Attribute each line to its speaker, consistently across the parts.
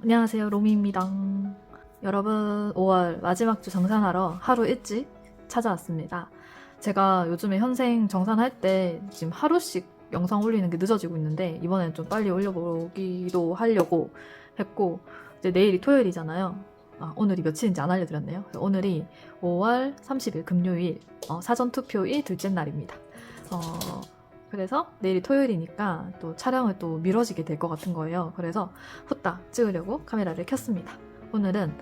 Speaker 1: 안녕하세요, 로미입니다. 여러분, 5월 마지막 주 정산하러 하루 일찍 찾아왔습니다. 제가 요즘에 현생 정산할 때 지금 하루씩 영상 올리는 게 늦어지고 있는데 이번엔 좀 빨리 올려보기도 하려고 했고, 이제 내일이 토요일이잖아요. 오늘이 며칠인지 안 알려드렸네요. 오늘이 5월 30일 금요일, 사전투표일 둘째 날입니다. 그래서 내일이 토요일이니까 또 촬영을 또 미뤄지게 될 것 같은 거예요. 그래서 후딱 찍으려고 카메라를 켰습니다. 오늘은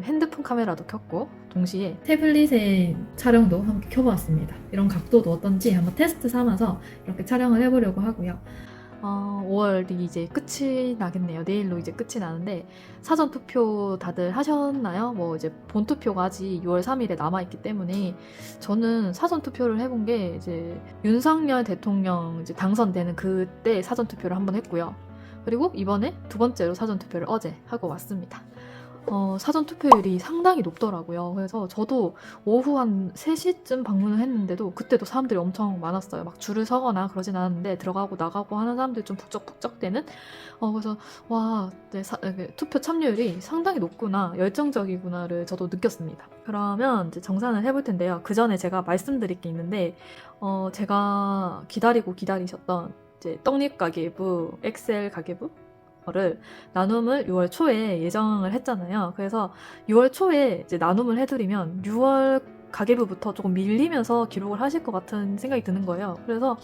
Speaker 1: 핸드폰 카메라도 켰고 동시에 태블릿의 촬영도 함께 켜보았습니다. 이런 각도도 어떤지 한번 테스트 삼아서 이렇게 촬영을 해보려고 하고요. 5월이 이제 끝이 나겠네요. 내일로 이제 끝이 나는데 사전 투표 다들 하셨나요? 뭐 이제 본 투표가 아직 6월 3일에 남아있기 때문에 저는 사전 투표를 해본 게 이제 윤석열 대통령 이제 당선되는 그때 사전 투표를 한번 했고요. 그리고 이번에 두 번째로 사전 투표를 어제 하고 왔습니다. 사전 투표율이 상당히 높더라고요. 그래서 저도 오후 한 3시쯤 방문을 했는데도 그때도 사람들이 엄청 많았어요. 막 줄을 서거나 그러진 않았는데 들어가고 나가고 하는 사람들이 좀 북적북적 되는? 그래서 와, 네, 투표 참여율이 상당히 높구나, 열정적이구나를 저도 느꼈습니다. 그러면 이제 정산을 해볼 텐데요. 그 전에 제가 말씀드릴 게 있는데 제가 기다리셨던 이제 떡잎 가계부, 엑셀 가계부 를 나눔을 6월 초에 예정을 했잖아요. 그래서 6월 초에 이제 나눔을 해드리면 6월 가계부부터 조금 밀리면서 기록을 하실 것 같은 생각이 드는 거예요. 그래서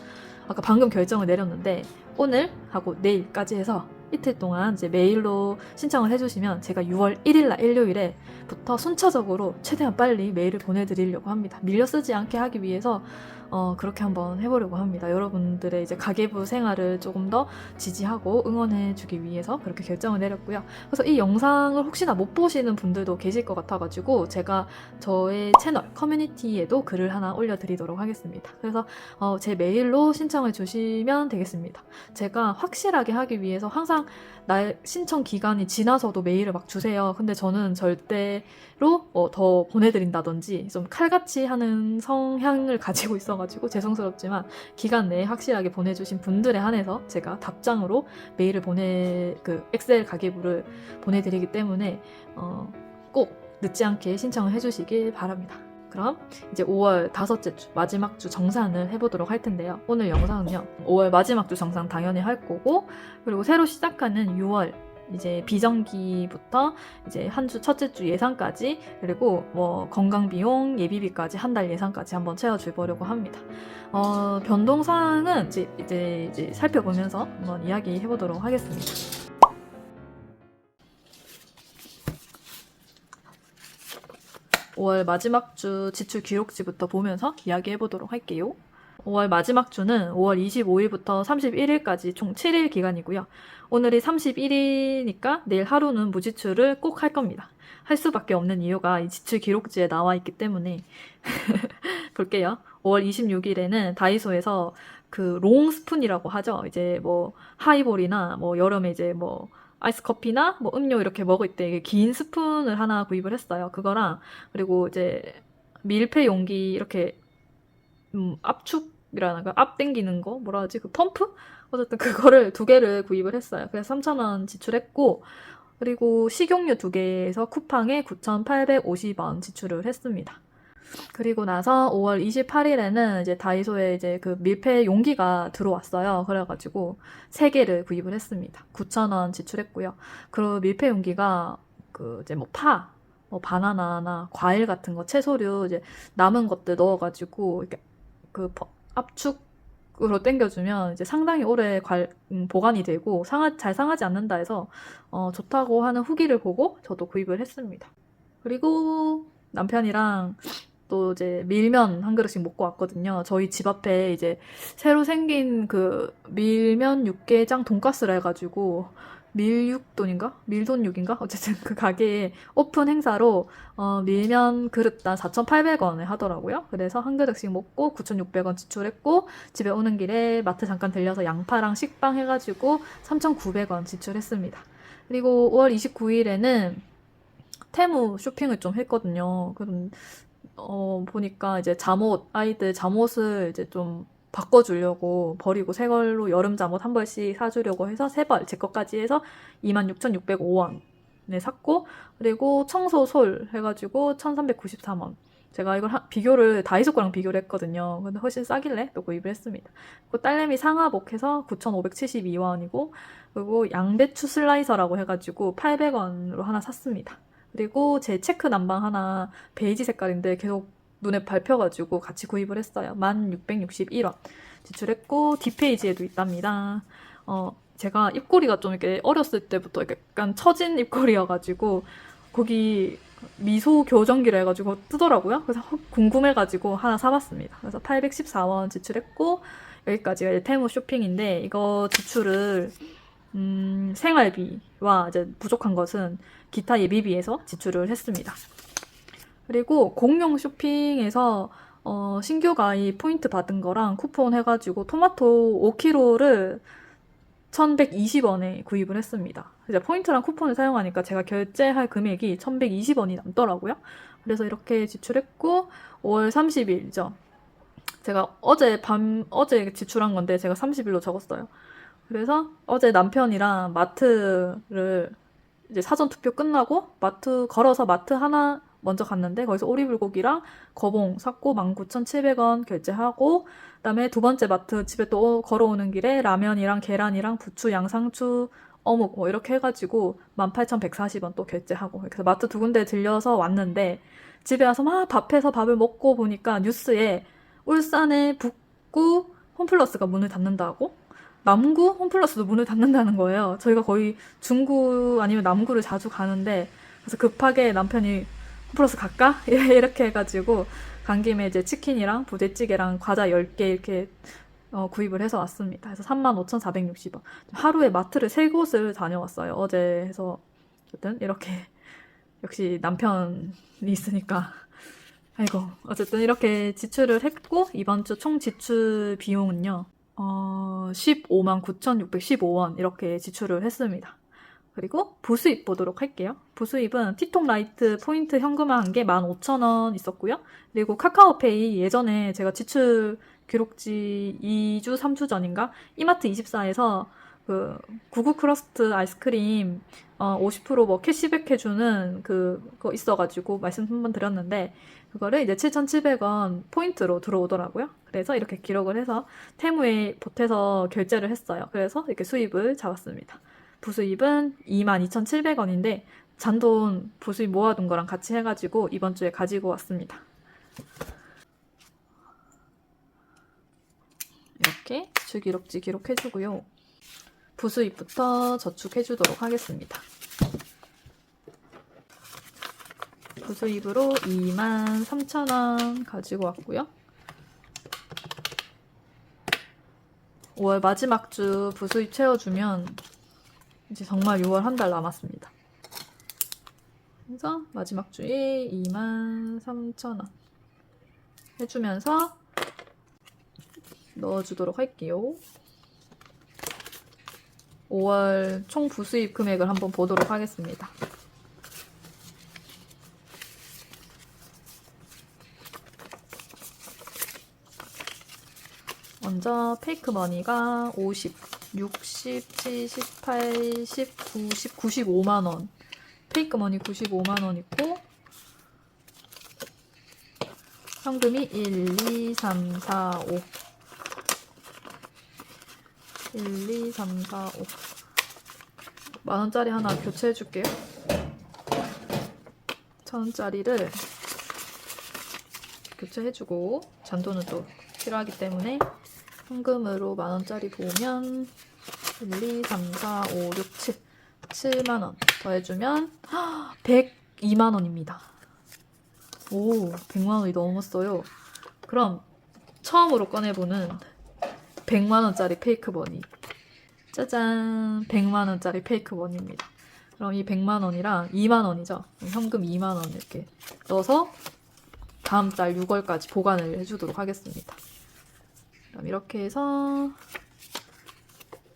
Speaker 1: 아까 방금 결정을 내렸는데 오늘 하고 내일까지 해서 이틀 동안 이제 메일로 신청을 해주시면 제가 6월 1일날 일요일에부터 순차적으로 최대한 빨리 메일을 보내드리려고 합니다. 밀려 쓰지 않게 하기 위해서 그렇게 한번 해보려고 합니다. 여러분들의 이제 가계부 생활을 조금 더 지지하고 응원해주기 위해서 그렇게 결정을 내렸고요. 그래서 이 영상을 혹시나 못 보시는 분들도 계실 것 같아가지고 제가 저의 채널 커뮤니티에도 글을 하나 올려드리도록 하겠습니다. 그래서 제 메일로 신청을 주시면 되겠습니다. 제가 확실하게 하기 위해서 항상 날 신청 기간이 지나서도 메일을 막 주세요. 근데 저는 절대로 더 보내드린다든지 좀 칼같이 하는 성향을 가지고 있어가지고 죄송스럽지만 기간 내에 확실하게 보내주신 분들에 한해서 제가 답장으로 메일을 그 엑셀 가계부를 보내드리기 때문에 꼭 늦지 않게 신청을 해주시길 바랍니다. 그럼 이제 5월 다섯째 주, 마지막 주 정산을 해보도록 할 텐데요. 오늘 영상은요, 5월 마지막 주 정산 당연히 할 거고, 그리고 새로 시작하는 6월 이제 비정기부터 이제 한 주 첫째 주 예산까지, 그리고 뭐 건강비용 예비비까지 한 달 예산까지 한번 채워줘보려고 합니다. 변동사항은 이제 살펴보면서 한번 이야기해보도록 하겠습니다. 5월 마지막 주 지출 기록지부터 보면서 이야기해보도록 할게요. 5월 마지막 주는 5월 25일부터 31일까지 총 7일 기간이고요. 오늘이 31일이니까 내일 하루는 무지출을 꼭 할 겁니다. 할 수밖에 없는 이유가 이 지출 기록지에 나와 있기 때문에 볼게요. 5월 26일에는 다이소에서 그 롱스푼이라고 하죠. 이제 뭐 하이볼이나 뭐 여름에 이제 뭐 아이스 커피나 뭐 음료 이렇게 먹을 때 긴 스푼을 하나 구입을 했어요. 그거랑 그리고 이제 밀폐 용기 이렇게 압축이라는 거, 압 땡기는 거 뭐라 하지? 그 펌프? 어쨌든 그거를 2개를 구입을 했어요. 그래서 3,000원 지출했고, 그리고 식용유 2개에서 쿠팡에 9,850원 지출을 했습니다. 그리고 나서 5월 28일에는 이제 다이소에 이제 그 밀폐 용기가 들어왔어요. 그래가지고 3개를 구입을 했습니다. 9,000원 지출했고요. 그리고 밀폐 용기가 그 이제 뭐 뭐 바나나나 과일 같은 거, 채소류 이제 남은 것들 넣어가지고 이렇게 그 압축으로 당겨주면 이제 상당히 오래 보관이 되고 잘 상하지 않는다 해서 좋다고 하는 후기를 보고 저도 구입을 했습니다. 그리고 남편이랑 또 이제 밀면 한 그릇씩 먹고 왔거든요. 저희 집 앞에 이제 새로 생긴 그 밀면 육개장 돈가스라 해가지고 밀육돈인가? 밀돈육인가? 어쨌든 그 가게에 오픈 행사로 밀면 그릇당 4,800원에 하더라고요. 그래서 한 그릇씩 먹고 9,600원 지출했고, 집에 오는 길에 마트 잠깐 들려서 양파랑 식빵 해가지고 3,900원 지출했습니다. 그리고 5월 29일에는 테무 쇼핑을 좀 했거든요. 보니까 이제 아이들 잠옷을 이제 좀 바꿔주려고 버리고 새 걸로 여름 잠옷 한 벌씩 사주려고 해서 3벌 제 것까지 해서 26,605원에 샀고, 그리고 청소 솔 해가지고 1,393원. 제가 이걸 비교를 다이소 거랑 비교를 했거든요. 근데 훨씬 싸길래 또 구입을 했습니다. 그리고 딸내미 상하복 해서 9,572원이고, 그리고 양배추 슬라이서라고 해가지고 800원으로 하나 샀습니다. 그리고 제 체크 남방 하나 베이지 색깔인데 계속 눈에 밟혀가지고 같이 구입을 했어요. 1,661원 지출했고, 뒷페이지에도 있답니다. 제가 입꼬리가 좀 이렇게 어렸을 때부터 약간 처진 입꼬리여가지고 거기 미소 교정기를 해가지고 뜨더라고요. 그래서 궁금해가지고 하나 사봤습니다. 그래서 814원 지출했고, 여기까지가 테무 쇼핑인데, 이거 지출을 생활비와 이제 부족한 것은 기타 예비비에서 지출을 했습니다. 그리고 공용 쇼핑에서 신규 가입 포인트 받은 거랑 쿠폰 해가지고 토마토 5kg를 1,120원에 구입을 했습니다. 이제 포인트랑 쿠폰을 사용하니까 제가 결제할 금액이 1,120원이 남더라고요. 그래서 이렇게 지출했고, 5월 30일이죠. 제가 어제 지출한 건데 제가 30일로 적었어요. 그래서 어제 남편이랑 마트를 이제 사전 투표 끝나고 걸어서 마트 하나 먼저 갔는데, 거기서 오리불고기랑 거봉 샀고 19,700원 결제하고, 그다음에 두 번째 마트 집에 또 걸어오는 길에 라면이랑 계란이랑 부추, 양상추, 어묵 뭐 이렇게 해가지고 18,140원 또 결제하고, 그래서 마트 두 군데 들려서 왔는데, 집에 와서 막 밥해서 밥을 먹고 보니까 뉴스에 울산의 북구 홈플러스가 문을 닫는다고, 남구 홈플러스도 문을 닫는다는 거예요. 저희가 거의 중구 아니면 남구를 자주 가는데, 그래서 급하게 남편이 홈플러스 갈까? 이렇게 해가지고 간 김에 이제 치킨이랑 부대찌개랑 과자 10개 이렇게 구입을 해서 왔습니다. 그래서 35,460원. 하루에 마트를 3곳을 다녀왔어요. 어제 해서. 어쨌든 이렇게 역시 남편이 있으니까. 아이고, 어쨌든 이렇게 지출을 했고, 이번 주 총 지출 비용은요, 159,615원 이렇게 지출을 했습니다. 그리고 부수입 보도록 할게요. 부수입은 티톡 라이트 포인트 현금화한 게 15,000원 있었고요. 그리고 카카오페이 예전에 제가 지출 기록지 2주, 3주 전인가 이마트 24에서 그 구구 크러스트 아이스크림 50% 캐시백 해주는 그거 있어가지고 말씀 한번 드렸는데, 그거를 이제 7,700원 포인트로 들어오더라고요. 그래서 이렇게 기록을 해서 테무에 보태서 결제를 했어요. 그래서 이렇게 수입을 잡았습니다. 부수입은 22,700원인데 잔돈 부수입 모아둔 거랑 같이 해가지고 이번 주에 가지고 왔습니다. 이렇게 지출 기록지 기록해주고요. 부수입부터 저축해주도록 하겠습니다. 부수입으로 23,000원 가지고 왔고요. 5월 마지막 주 부수입 채워주면 이제 정말 6월 한 달 남았습니다. 그래서 마지막 주에 23,000원 해주면서 넣어주도록 할게요. 5월 총 부수입 금액을 한번 보도록 하겠습니다. 먼저 페이크 머니가 50, 60, 70, 80, 90, 95만원. 페이크 머니 95만원 있고, 현금이 1, 2, 3, 4, 5. 1, 2, 3, 4, 5. 만원짜리 하나 교체해줄게요. 1,000원짜리를 교체해주고, 잔돈은 또 필요하기 때문에 현금으로 만원짜리 보면 1, 2, 3, 4, 5, 6, 7 7만원 더해주면 102만원입니다. 오, 100만원이 넘었어요. 그럼 처음으로 꺼내보는 100만원짜리 페이크 머니. 짜잔, 100만원짜리 페이크 머니입니다. 그럼 이 100만원이랑 2만원이죠. 현금 2만원 이렇게 넣어서 다음 달 6월까지 보관을 해주도록 하겠습니다. 그럼 이렇게 해서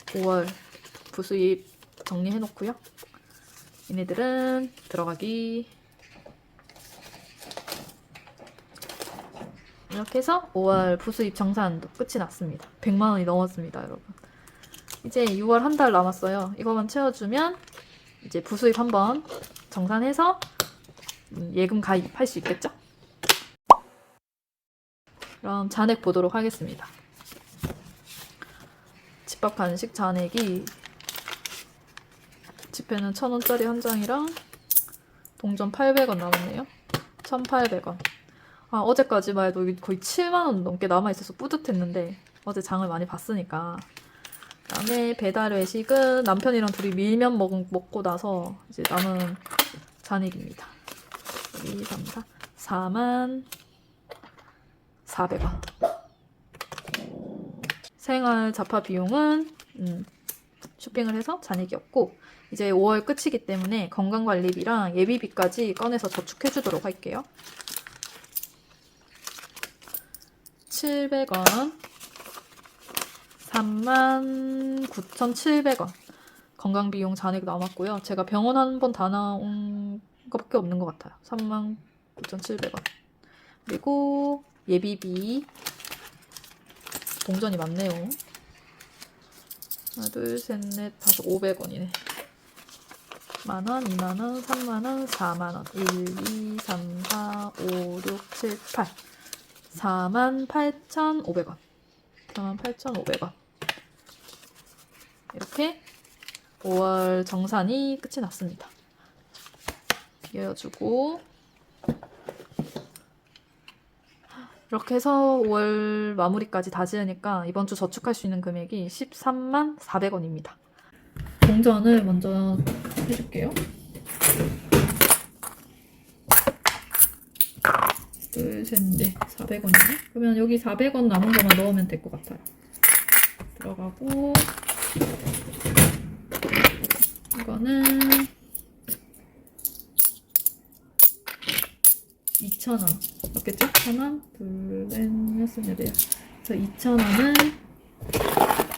Speaker 1: 5월 부수입 정리해놓고요. 얘네들은 들어가기 이렇게 해서 5월 부수입 정산도 끝이 났습니다. 100만 원이 넘었습니다, 여러분. 이제 6월 한 달 남았어요. 이거만 채워주면 이제 부수입 한번 정산해서 예금 가입할 수 있겠죠? 그럼 잔액 보도록 하겠습니다. 집밥 간식 잔액이 지폐는 1,000원짜리 한 장이랑 동전 800원 남았네요. 1,800원. 아, 어제까지만 해도 거의 7만원 넘게 남아있어서 뿌듯했는데 어제 장을 많이 봤으니까. 그다음에 배달 외식은 남편이랑 둘이 밀면 먹고 나서 이제 남은 잔액입니다. 1, 2, 3, 4, 4만 400원. 생활 잡화 비용은 쇼핑을 해서 잔액이었고, 이제 5월 끝이기 때문에 건강관리비랑 예비비까지 꺼내서 저축해주도록 할게요. 700원, 39,700원 건강비용 잔액 남았고요. 제가 병원 한 번 다 나온 것밖에 없는 것 같아요. 39,700원. 그리고 예비비 동전이 많네요. 하나, 둘, 셋, 넷, 다섯, 500원이네. 만원, 2만원, 3만원, 4만원, 1, 2, 3, 4, 5, 6, 7, 8 48,500원 48,500원 이렇게 5월 정산이 끝이 났습니다. 비워주고 이렇게 해서 5월 마무리까지 다 지으니까 이번 주 저축할 수 있는 금액이 13만 400원입니다. 동전을 먼저 해줄게요. 둘, 셋, 넷, 400원이네. 그러면 여기 400원 남은 거만 넣으면 될 것 같아요. 들어가고 이거는 2,000원 맞겠죠? 1,000원, 둘, 넷, 여섯, 여덟. 그래서 2,000원은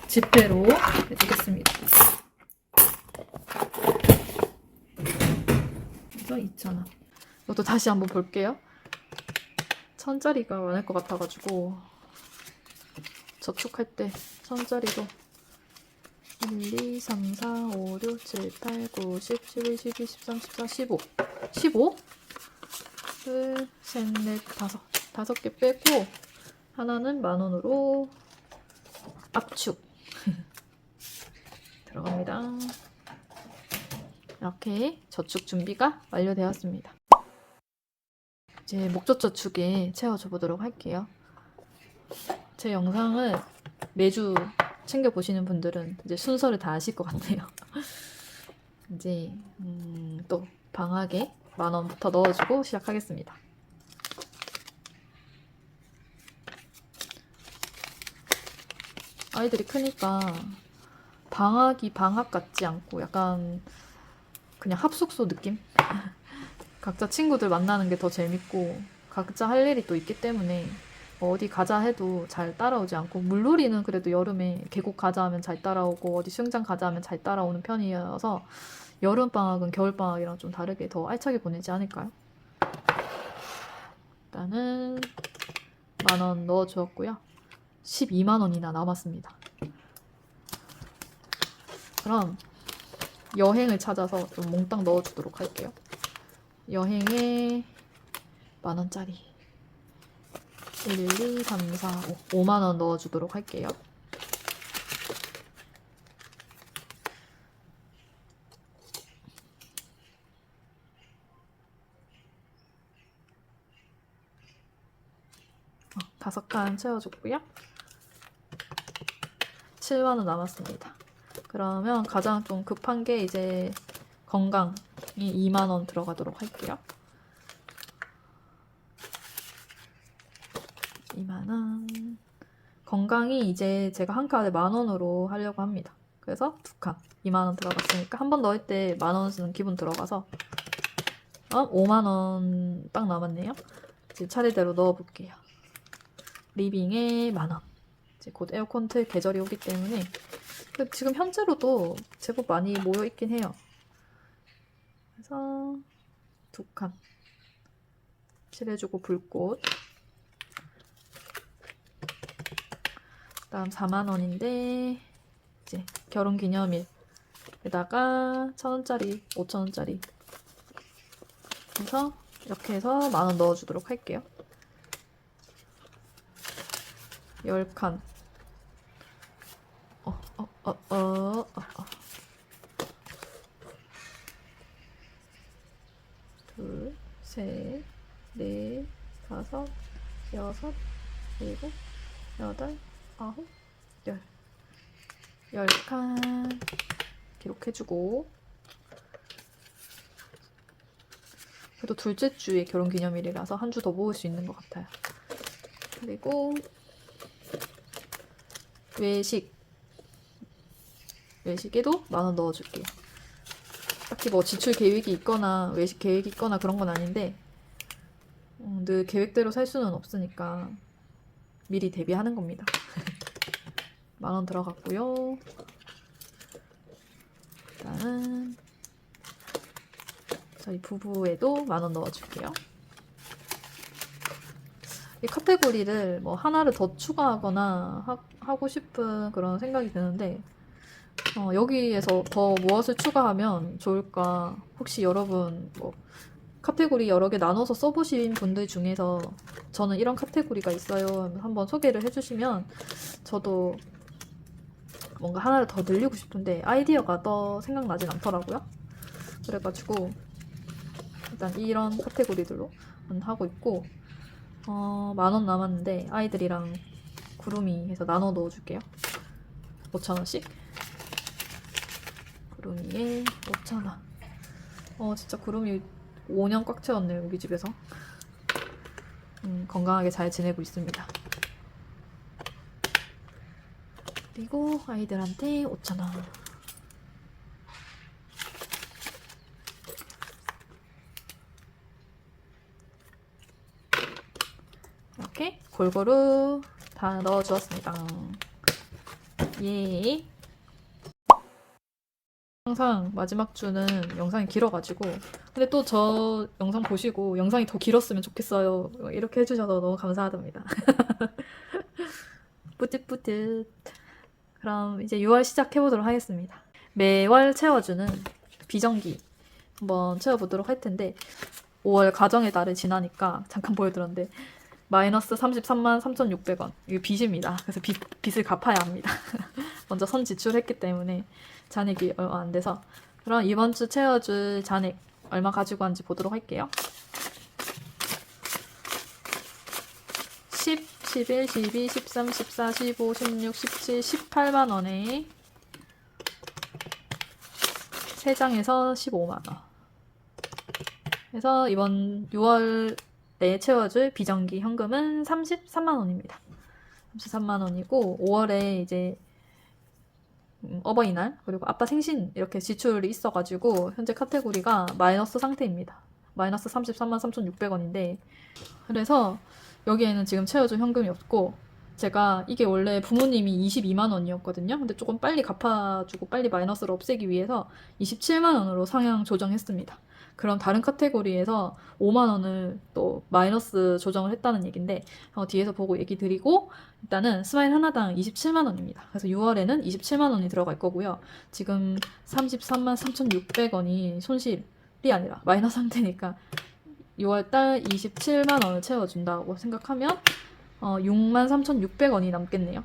Speaker 1: 지폐로 해주겠습니다. 그래서 2,000원. 이것도 다시 한번 볼게요. 1,000짜리가 많을 것 같아가지고 저축할 때 1,000짜리로 1, 2, 3, 4, 5, 6, 7, 8, 9, 10, 11, 12, 13, 14, 15 15? 둘, 셋, 넷, 다섯 개 빼고 하나는 10,000원으로 압축 들어갑니다. 이렇게 저축 준비가 완료되었습니다. 이제 목적 저축에 채워줘 보도록 할게요. 제 영상을 매주 챙겨보시는 분들은 이제 순서를 다 아실 것 같네요. 이제 또 방학에 10,000원부터 넣어주고 시작하겠습니다. 아이들이 크니까 방학이 방학 같지 않고 약간 그냥 합숙소 느낌? 각자 친구들 만나는 게 더 재밌고 각자 할 일이 또 있기 때문에 어디 가자 해도 잘 따라오지 않고, 물놀이는 그래도 여름에 계곡 가자 하면 잘 따라오고 어디 수영장 가자 하면 잘 따라오는 편이어서 여름방학은 겨울방학이랑 좀 다르게 더 알차게 보내지 않을까요? 일단은 10,000원 넣어주었고요. 120,000원이나 남았습니다. 그럼 여행을 찾아서 좀 몽땅 넣어주도록 할게요. 여행에 10,000원짜리 1, 2, 3, 4, 5 5만원 넣어주도록 할게요. 다섯 칸 채워줬고요. 7만원 남았습니다. 그러면 가장 좀 급한 게 이제 건강이 2만원 들어가도록 할게요. 2만원. 건강이 이제 제가 한 칸에 10,000원으로 하려고 합니다. 그래서 두 칸 2만원 들어갔으니까 한 번 넣을 때 10,000원 쓰는 기분 들어가서 5만원 딱 남았네요. 이제 차례대로 넣어볼게요. 리빙에 10,000원. 이제 곧 에어컨 틀 계절이 오기 때문에 지금 현재로도 제법 많이 모여있긴 해요. 그래서 두 칸 칠해주고 불꽃 다음 4만 원인데 이제 결혼기념일에다가 1,000원짜리, 5,000원짜리 해서 이렇게 해서 10,000원 넣어주도록 할게요. 10칸. 둘, 셋, 넷, 다섯, 여섯, 일곱, 여덟, 아홉, 열. 10칸 기록해주고, 그래도 둘째 주에 결혼기념일이라서 한 주 더 모을 수 있는 것 같아요. 그리고 외식에도 10,000원 넣어줄게요. 딱히 뭐 지출 계획이 있거나 외식 계획이 있거나 그런 건 아닌데 늘 계획대로 살 수는 없으니까 미리 대비하는 겁니다. 10,000원 들어갔고요. 일단은 저희 부부에도 10,000원 넣어줄게요. 이 카테고리를 뭐 하나를 더 추가하거나 하고 싶은 그런 생각이 드는데 여기에서 더 무엇을 추가하면 좋을까? 혹시 여러분 뭐 카테고리 여러 개 나눠서 써보신 분들 중에서 저는 이런 카테고리가 있어요 한번 소개를 해주시면 저도 뭔가 하나를 더 늘리고 싶은데 아이디어가 생각나진 않더라고요. 그래가지고 일단 이런 카테고리들로 하고 있고 10,000원 남았는데 아이들이랑 구름이 해서 나눠 넣어줄게요. 5,000원씩. 구름이에 5,000원. 진짜 구름이 5년 꽉 채웠네요, 우리 집에서. 건강하게 잘 지내고 있습니다. 그리고 아이들한테 5,000원. 이렇게 골고루 다 넣어주었습니다. 예. 항상 마지막 주는 영상이 길어가지고 근데 또 저 영상 보시고 영상이 더 길었으면 좋겠어요 이렇게 해주셔서 너무 감사하답니다. 뿌듯뿌듯. 그럼 이제 6월 시작해보도록 하겠습니다. 매월 채워주는 비정기 한번 채워보도록 할 텐데 5월 가정의 달을 지나니까 잠깐 보여드렸는데 마이너스 33만 3,600원 이거 빚입니다. 그래서 빚을 갚아야 합니다. 먼저 선 지출했기 때문에 잔액이 얼마 안 돼서. 그럼 이번 주 채워줄 잔액 얼마 가지고 왔는지 보도록 할게요. 10, 11, 12, 13, 14, 15, 16, 17, 18만 원에 3장에서 15만 원. 그래서 이번 6월에 채워줄 비정기 현금은 33만 원입니다. 33만 원이고 5월에 이제 어버이날 그리고 아빠 생신 이렇게 지출이 있어가지고 현재 카테고리가 마이너스 상태입니다. 마이너스 33만 3,600원인데 그래서 여기에는 지금 채워준 현금이 없고 제가 이게 원래 부모님이 22만 원이었거든요. 근데 조금 빨리 갚아주고 빨리 마이너스를 없애기 위해서 27만 원으로 상향 조정했습니다. 그럼 다른 카테고리에서 5만 원을 또 마이너스 조정을 했다는 얘기인데 뒤에서 보고 얘기 드리고 일단은 스마일 하나당 27만 원입니다. 그래서 6월에는 27만 원이 들어갈 거고요. 지금 33만 3,600원이 손실이 아니라 마이너스 상태니까 6월달 27만 원을 채워준다고 생각하면 6만 3,600원이 남겠네요.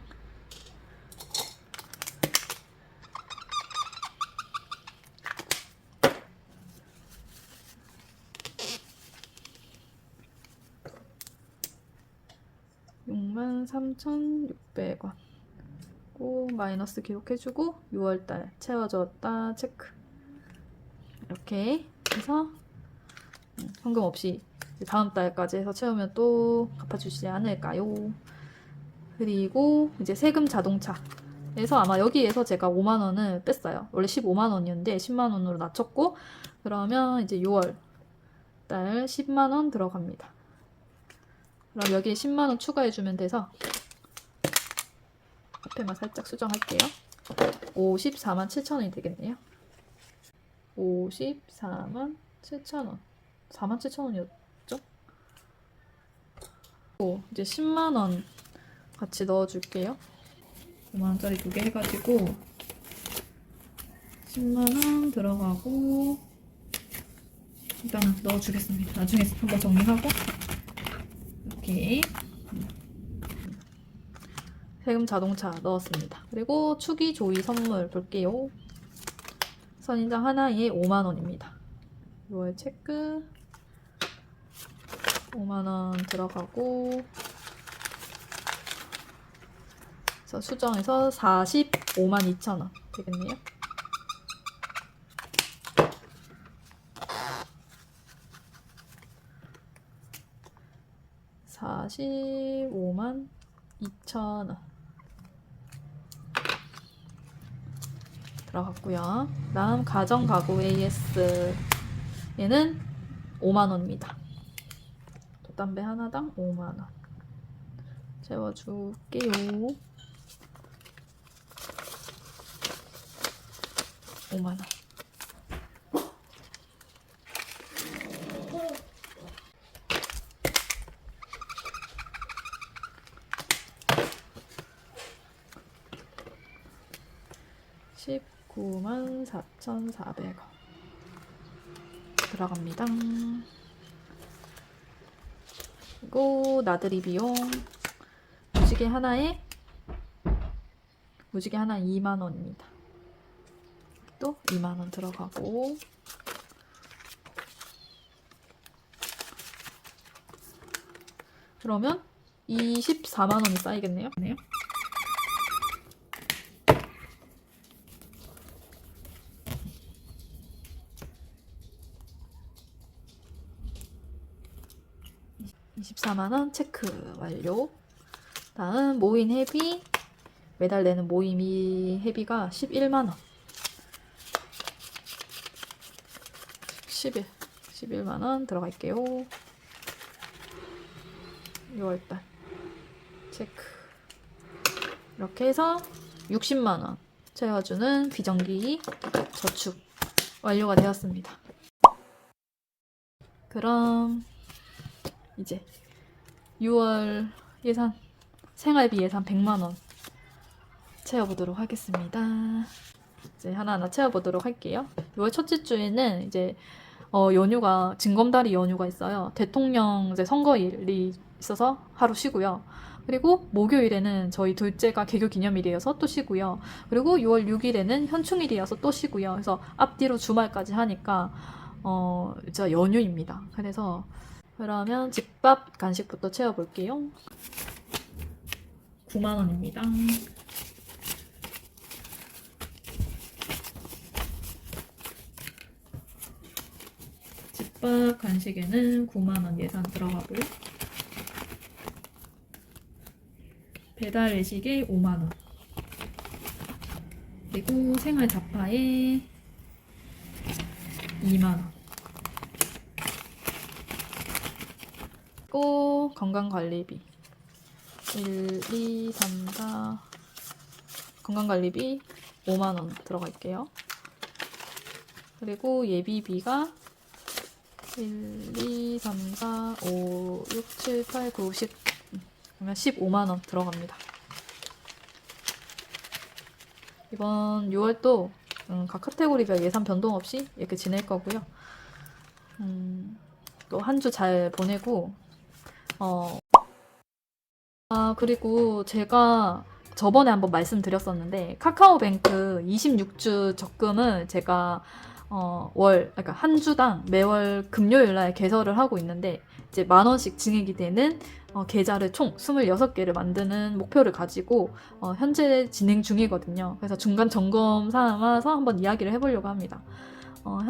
Speaker 1: (6만 3,600원) 고 마이너스 기록해주고 6월달 채워졌다 체크. 이렇게 해서 현금 없이 다음 달까지 해서 채우면 또 갚아주시지 않을까요? 그리고 이제 세금 자동차에서 아마 여기에서 제가 5만 원을 뺐어요. 원래 15만 원이었는데 10만 원으로 낮췄고 그러면 이제 6월 달 10만 원 들어갑니다. 그럼 여기에 10만 원 추가해주면 돼서 앞에만 살짝 수정할게요. 54만 7천 원이 되겠네요. 54만 7천 원. 4만 7천 원이었죠? 이제 10만 원 같이 넣어줄게요. 5만원짜리 2개 해가지고 10만원 들어가고 일단은 넣어주겠습니다. 나중에 한번 정리하고 이렇게 세금 자동차 넣었습니다. 그리고 축의 조의 선물 볼게요. 선인장 하나에 5만원입니다. 6월 체크 5만원 들어가고 그래서 수정해서 45만 2천원 되겠네요. (45만 2천원) 들어갔고요. 다음 가정가구 AS 얘는 5만원입니다. 돛담배 하나당 5만원 채워줄게요. 5만원. (19만 4,400원) 들어갑니다. 그리고 나들이 비용 무지개 하나에 2만원입니다. 또 2만원 들어가고 그러면 24만원이 쌓이겠네요. 24만원 체크 완료. 다음 모인 회비 매달 내는 모임이 회비가 11만원 11만원 들어갈게요. 6월달 체크. 이렇게 해서 60만원 채워주는 비정기 저축 완료가 되었습니다. 그럼 이제 6월 예산 생활비 예산 100만원 채워보도록 하겠습니다. 이제 하나하나 채워보도록 할게요. 6월 첫째 주에는 이제 연휴가 징검다리 연휴가 있어요. 대통령 이제 선거일이 있어서 하루 쉬고요. 그리고 목요일에는 저희 둘째가 개교 기념일이어서 또 쉬고요. 그리고 6월 6일에는 현충일이어서 또 쉬고요. 그래서 앞뒤로 주말까지 하니까 진짜 연휴입니다. 그래서 그러면 집밥 간식부터 채워볼게요. 9만원입니다. 집밥 간식에는 9만원 예산 들어가고요. 배달 외식에 5만원. 그리고 생활 잡화에 2만원. 그리고 건강관리비 1, 2, 3, 4 건강관리비 5만원 들어갈게요. 그리고 예비비가 1, 2, 3, 4, 5, 6, 7, 8, 9, 10 그러면 15만원 들어갑니다. 이번 6월도 각 카테고리별 예산 변동 없이 이렇게 지낼 거고요. 또 한 주 잘 보내고 그리고 제가 저번에 한번 말씀드렸었는데 카카오뱅크 26주 적금을 제가 그러니까 한 주당 매월 금요일날 개설을 하고 있는데 이제 10,000원씩 증액이 되는 계좌를 총 26개를 만드는 목표를 가지고 현재 진행 중이거든요. 그래서 중간 점검 삼아서 한번 이야기를 해보려고 합니다.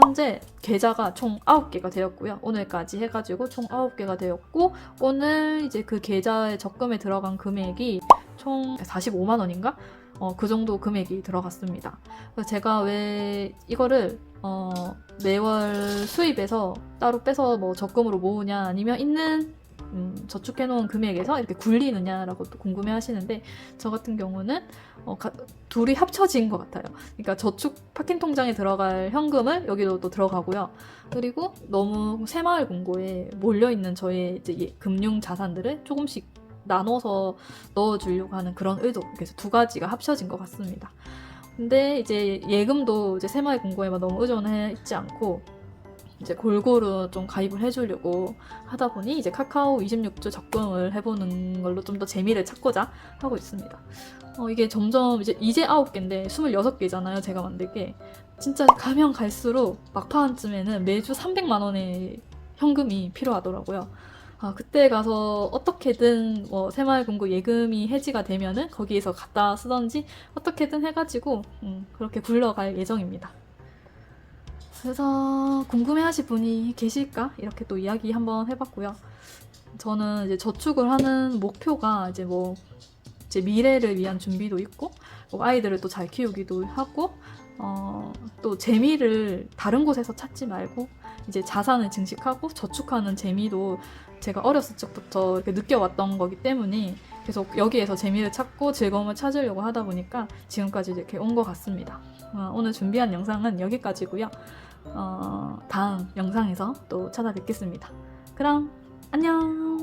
Speaker 1: 현재 계좌가 총 9개가 되었고요. 오늘까지 해가지고 총 9개가 되었고 오늘 이제 그 계좌에 적금에 들어간 금액이 총 45만원인가? 그 정도 금액이 들어갔습니다. 그래서 제가 왜 이거를 매월 수입에서 따로 빼서 뭐 적금으로 모으냐 아니면 있는 저축해놓은 금액에서 이렇게 굴리느냐라고 또 궁금해 하시는데 저 같은 경우는 둘이 합쳐진 것 같아요. 그러니까 저축 파킹 통장에 들어갈 현금을 여기도 또 들어가고요. 그리고 너무 새마을 금고에 몰려있는 저의 이제 금융 자산들을 조금씩 나눠서 넣어주려고 하는 그런 의도, 그래서 두 가지가 합쳐진 것 같습니다. 근데 이제 예금도 이제 새마을금고에만 너무 의존해 있지 않고 이제 골고루 좀 가입을 해주려고 하다 보니 이제 카카오 26주 적금을 해보는 걸로 좀 더 재미를 찾고자 하고 있습니다. 이게 점점 이제 9개인데 26개잖아요, 제가 만들 게. 진짜 가면 갈수록 막판쯤에는 매주 300만 원의 현금이 필요하더라고요. 그때 가서 어떻게든 뭐 새마을금고 예금이 해지가 되면은 거기에서 갖다 쓰던지 어떻게든 해가지고 그렇게 굴러갈 예정입니다. 그래서 궁금해하실 분이 계실까? 이렇게 또 이야기 한번 해봤고요. 저는 이제 저축을 하는 목표가 이제 뭐 제 미래를 위한 준비도 있고 뭐 아이들을 또 잘 키우기도 하고 또 재미를 다른 곳에서 찾지 말고 이제 자산을 증식하고 저축하는 재미도 제가 어렸을 적부터 이렇게 느껴왔던 거기 때문에 계속 여기에서 재미를 찾고 즐거움을 찾으려고 하다 보니까 지금까지 이렇게 온 것 같습니다. 오늘 준비한 영상은 여기까지고요. 다음 영상에서 또 찾아뵙겠습니다. 그럼 안녕!